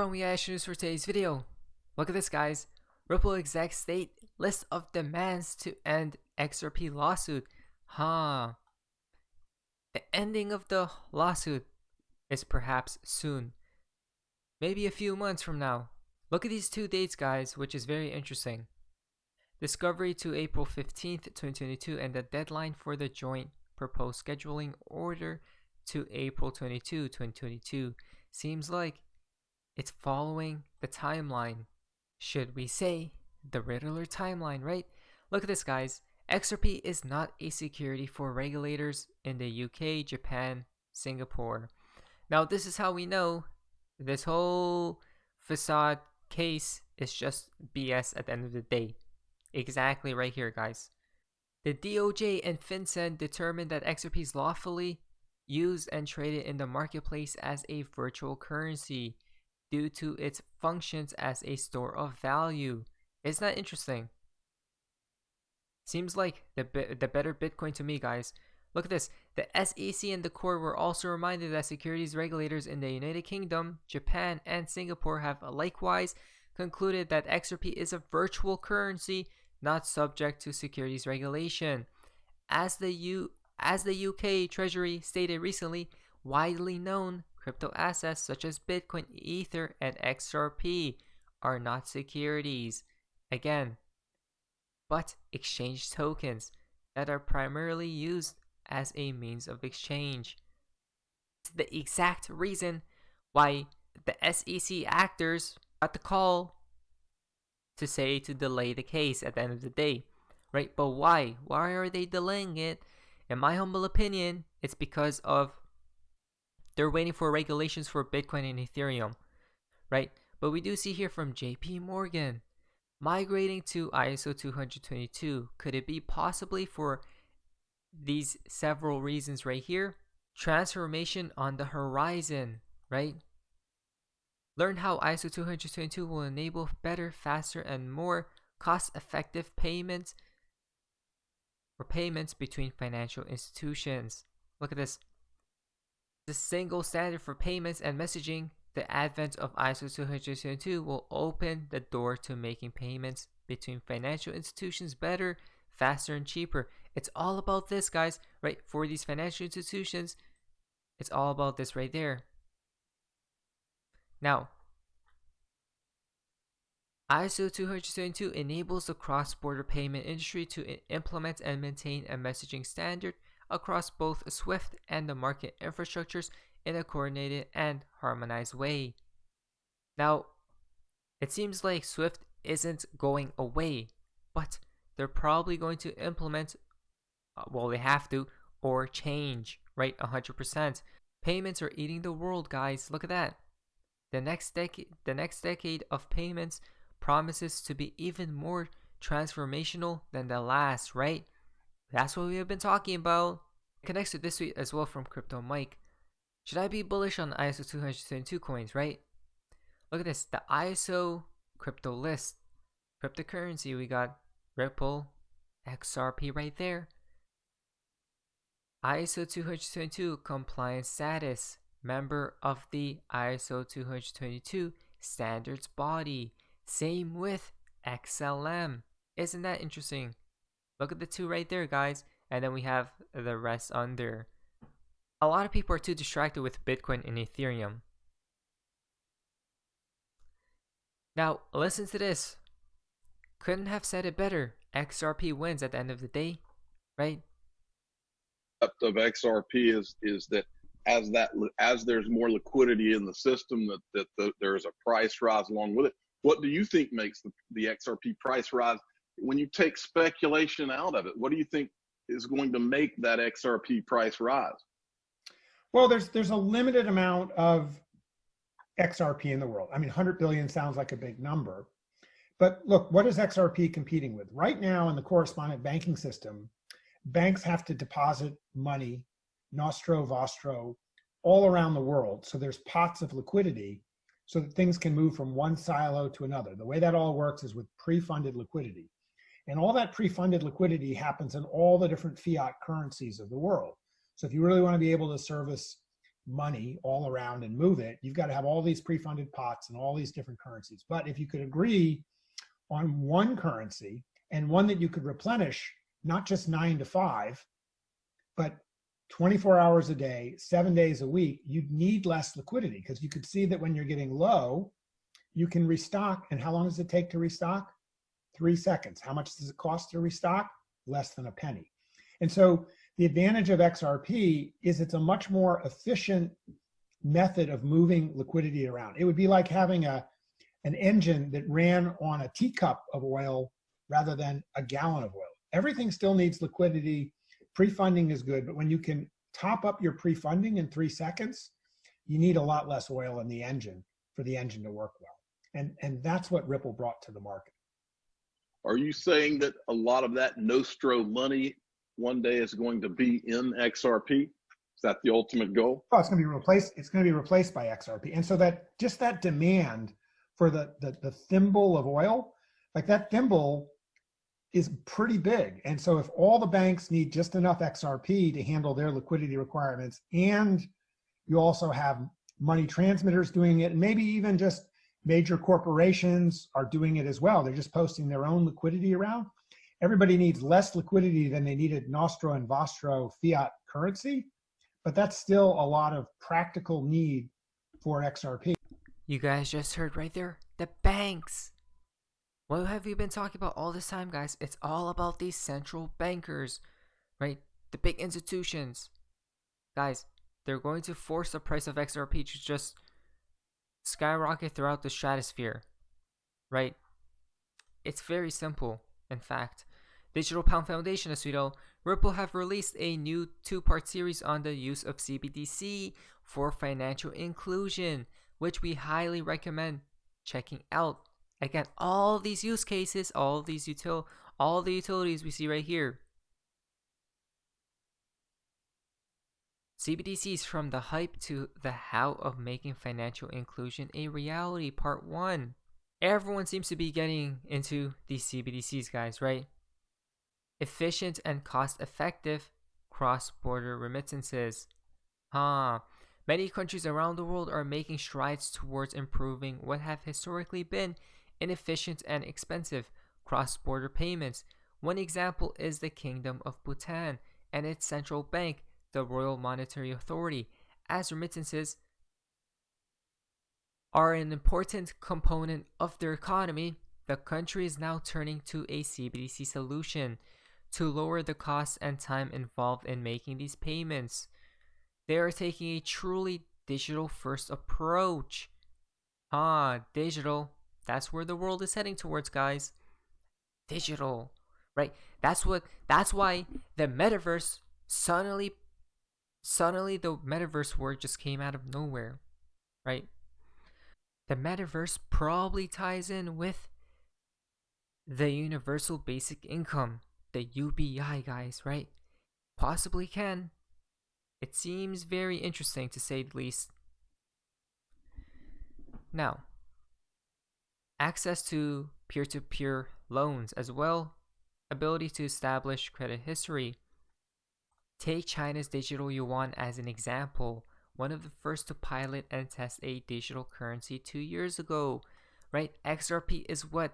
on, we Ash News for today's video. Look at this, guys. Ripple execs state list of demands to end XRP lawsuit. The ending of the lawsuit is perhaps soon. Maybe a few months from now. Look at these two dates, guys, which is very interesting. Discovery to April 15th, 2022, and the deadline for the joint proposed scheduling order to April 22, 2022. Seems like it's following the timeline. Should we say the Riddler timeline, right? Look at this, guys. XRP is not a security for regulators in the UK, Japan, Singapore. Now, this is how we know this whole facade case is just BS at the end of the day. Exactly right here, guys. The DOJ and FinCEN determined that XRP is lawfully used and traded in the marketplace as a virtual currency due to its functions as a store of value. Isn't that interesting? Seems like the better Bitcoin to me, guys. Look at this. The SEC and the court were also reminded that securities regulators in the United Kingdom, Japan, and Singapore have likewise concluded that XRP is a virtual currency not subject to securities regulation. As the UK Treasury stated recently, widely known crypto assets such as Bitcoin, Ether, and XRP are not securities, again, but exchange tokens that are primarily used as a means of exchange. It's the exact reason why the SEC actors got the call to delay the case at the end of the day, right? But why? Why are they delaying it? In my humble opinion, it's because of they're waiting for regulations for Bitcoin and Ethereum, right? But we do see here from JP Morgan, migrating to ISO 222. Could it be possibly for these several reasons right here? Transformation on the horizon, right? Learn how ISO 222 will enable better, faster, and more cost-effective payments between financial institutions. Look at this. The single standard for payments and messaging, the advent of ISO 222 will open the door to making payments between financial institutions better, faster, and cheaper. It's all about this, guys, right? For these financial institutions, it's all about this right there. Now, ISO 222 enables the cross-border payment industry to implement and maintain a messaging standard across both SWIFT and the market infrastructures in a coordinated and harmonized way. Now, it seems like SWIFT isn't going away, but they're probably going to implement, well, they have to, or change, right? 100%. Payments are eating the world, guys. Look at that. The next decade of payments promises to be even more transformational than the last, right? That's what we have been talking about. It connects to this tweet as well from Crypto Mike. Should I be bullish on ISO 222 coins, right? Look at this, the ISO crypto list. Cryptocurrency, we got Ripple, XRP right there. ISO 222 compliance status, member of the ISO 222 standards body. Same with XLM. Isn't that interesting? Look at the two right there, guys. And then we have the rest under. A lot of people are too distracted with Bitcoin and Ethereum. Now, listen to this. Couldn't have said it better. XRP wins at the end of the day, right? Of XRP is that as there's more liquidity in the system, there's a price rise along with it. What do you think makes the XRP price rise? When you take speculation out of it, what do you think is going to make that XRP price rise? Well, there's a limited amount of XRP in the world. I mean, 100 billion sounds like a big number. But look, what is XRP competing with? Right now in the correspondent banking system, banks have to deposit money, nostro, vostro, all around the world. So there's pots of liquidity so that things can move from one silo to another. The way that all works is with pre-funded liquidity. And all that pre-funded liquidity happens in all the different fiat currencies of the world. So if you really want to be able to service money all around and move it, you've got to have all these pre-funded pots and all these different currencies. But if you could agree on one currency and one that you could replenish, not just 9 to 5, but 24 hours a day, 7 days a week, you'd need less liquidity, because you could see that when you're getting low, you can restock. And how long does it take to restock? 3 seconds. How much does it cost to restock? Less than a penny. And so the advantage of XRP is it's a much more efficient method of moving liquidity around. It would be like having an engine that ran on a teacup of oil rather than a gallon of oil. Everything still needs liquidity. Pre-funding is good, but when you can top up your pre-funding in 3 seconds, you need a lot less oil in the engine for the engine to work well. And that's what Ripple brought to the market. Are you saying that a lot of that Nostro money one day is going to be in XRP? Is that the ultimate goal? Oh, it's going to be replaced. It's going to be replaced by XRP. And so that just that demand for the thimble of oil, like that thimble is pretty big. And so if all the banks need just enough XRP to handle their liquidity requirements, and you also have money transmitters doing it, and maybe even just major corporations are doing it as well, they're just posting their own liquidity around. Everybody needs less liquidity than they needed Nostro and Vostro fiat currency, but that's still a lot of practical need for XRP. You guys just heard right there, the banks. What have we been talking about all this time, guys? It's all about these central bankers, right? The big institutions. Guys, they're going to force the price of XRP to just skyrocket throughout the stratosphere, right? It's very simple, in fact. Digital Pound Foundation, as we know, Ripple have released a new 2-part series on the use of CBDC for financial inclusion, which we highly recommend checking out. Again, all these use cases, all the utilities we see right here. CBDCs, from the hype to the how of making financial inclusion a reality, part 1. Everyone seems to be getting into these CBDCs, guys, right? Efficient and cost-effective cross-border remittances. Many countries around the world are making strides towards improving what have historically been inefficient and expensive cross-border payments. One example is the Kingdom of Bhutan and its central bank, the Royal Monetary Authority. As remittances are an important component of their economy, the country is now turning to a CBDC solution to lower the costs and time involved in making these payments. They are taking a truly digital-first approach. Digital. That's where the world is heading towards, guys. Digital, right? That's why the metaverse suddenly the metaverse word just came out of nowhere, right? The metaverse probably ties in with the universal basic income, the UBI, guys, right? Possibly can. It seems very interesting, to say the least. Now, access to peer-to-peer loans as well, ability to establish credit history. Take China's digital yuan as an example, one of the first to pilot and test a digital currency 2 years ago, right? XRP is what?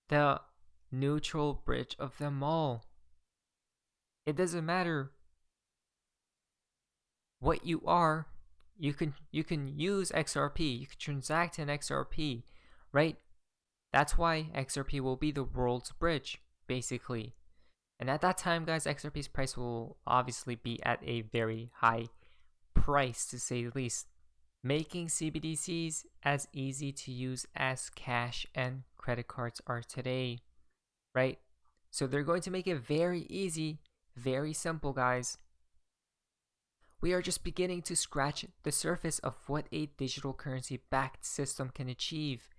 The neutral bridge of them all. It doesn't matter what you are, you can use XRP, you can transact in XRP, right? That's why XRP will be the world's bridge, basically. And at that time, guys, XRP's price will obviously be at a very high price, to say the least, making CBDCs as easy to use as cash and credit cards are today, right? So they're going to make it very easy, very simple, guys. We are just beginning to scratch the surface of what a digital currency-backed system can achieve.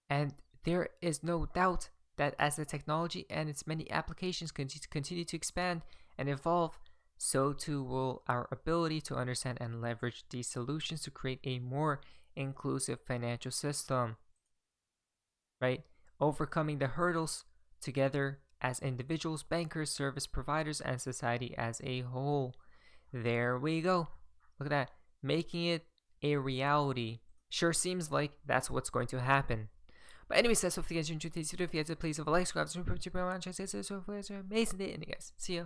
And there is no doubt that as the technology and its many applications continue to expand and evolve, so too will our ability to understand and leverage these solutions to create a more inclusive financial system, right? Overcoming the hurdles together as individuals, bankers, service providers, and society as a whole. There we go. Look at that. making it a reality. Sure seems like that's what's going to happen. But anyways, that's hopefully you guys enjoyed today's video. If you guys please leave a like, subscribe, subscribe, subscribe, subscribe, subscribe, subscribe, subscribe, amazing day, and you guys see ya.